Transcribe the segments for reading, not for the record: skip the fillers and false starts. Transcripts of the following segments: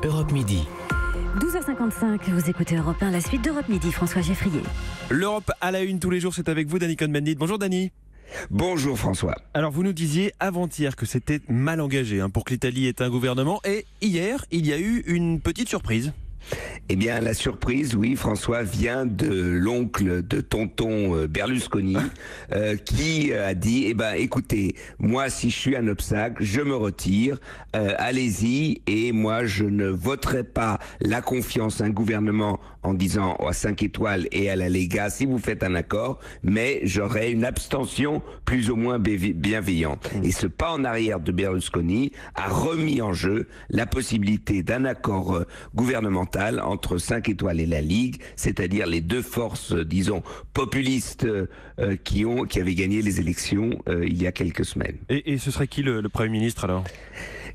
Europe Midi. 12h55, vous écoutez Europe 1, la suite d'Europe Midi, François Geffrier. L'Europe à la une tous les jours, c'est avec vous, Dany Cohn-Bendit. Bonjour Dany. Bonjour François. Alors vous nous disiez avant-hier que c'était mal engagé pour que l'Italie ait un gouvernement, et hier, il y a eu une petite surprise. Eh bien, la surprise, oui, François, vient de l'oncle de tonton Berlusconi, qui a dit, écoutez, moi, si je suis un obstacle, je me retire, allez-y, et moi, je ne voterai pas la confiance à un gouvernement en disant à 5 étoiles et à la Lega, si vous faites un accord, mais j'aurai une abstention plus ou moins bienveillante. Et ce pas en arrière de Berlusconi a remis en jeu la possibilité d'un accord gouvernemental entre 5 étoiles et la Ligue, c'est-à-dire les deux forces, disons, populistes qui avaient gagné les élections il y a quelques semaines. Et ce serait qui le Premier ministre alors ?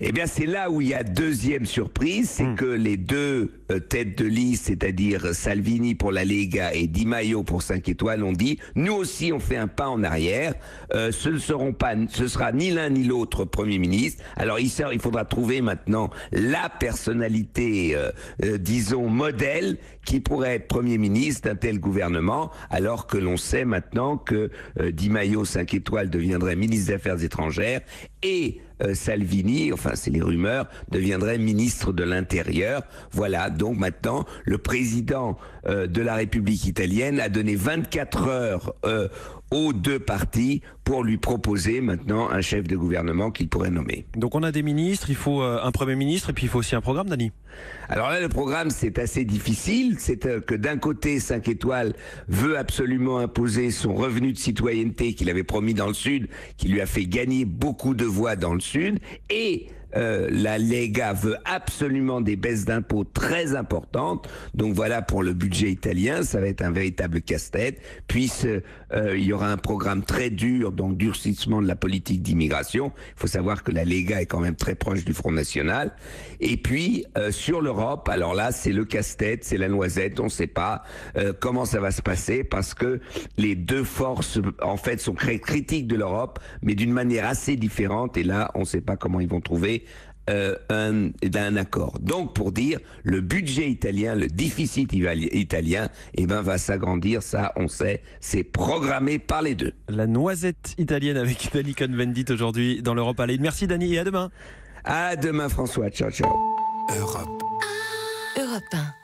Eh bien, c'est là où il y a deuxième surprise, c'est que les deux têtes de liste, c'est-à-dire Salvini pour la Lega et Di Maio pour 5 étoiles, ont dit « Nous aussi, on fait un pas en arrière. Ce sera ni l'un ni l'autre Premier ministre. » Alors, il faudra trouver maintenant la personnalité, disons, modèle qui pourrait être Premier ministre d'un tel gouvernement, alors que l'on sait maintenant que Di Maio, 5 étoiles, deviendrait ministre des Affaires étrangères et Salvini, enfin c'est les rumeurs, deviendrait ministre de l'Intérieur. Voilà, donc maintenant le président de la République italienne a donné 24 heures aux deux partis pour lui proposer maintenant un chef de gouvernement qu'il pourrait nommer. Donc on a des ministres, il faut un Premier ministre et puis il faut aussi un programme, Dany. Alors là, le programme, c'est assez difficile. C'est que d'un côté, 5 étoiles veut absolument imposer son revenu de citoyenneté qu'il avait promis dans le Sud, qui lui a fait gagner beaucoup de voix dans le Sud, et la Lega veut absolument des baisses d'impôts très importantes. Donc voilà, pour le budget italien, ça va être un véritable casse-tête. Puis il y aura un programme très dur, donc durcissement de la politique d'immigration. Il faut savoir que la Lega est quand même très proche du Front National. Et puis sur l'Europe, alors là c'est le casse-tête, c'est la noisette. On ne sait pas comment ça va se passer, parce que les deux forces en fait sont très critiques de l'Europe, mais d'une manière assez différente. Et là, on ne sait pas comment ils vont trouver un accord. Donc pour dire, le budget italien, le déficit italien, va s'agrandir, ça on sait, c'est programmé par les deux. La noisette italienne avec Dany Cohn-Bendit aujourd'hui dans l'Europe à la une. Merci Dany et à demain. À demain François, ciao ciao. Europe 1.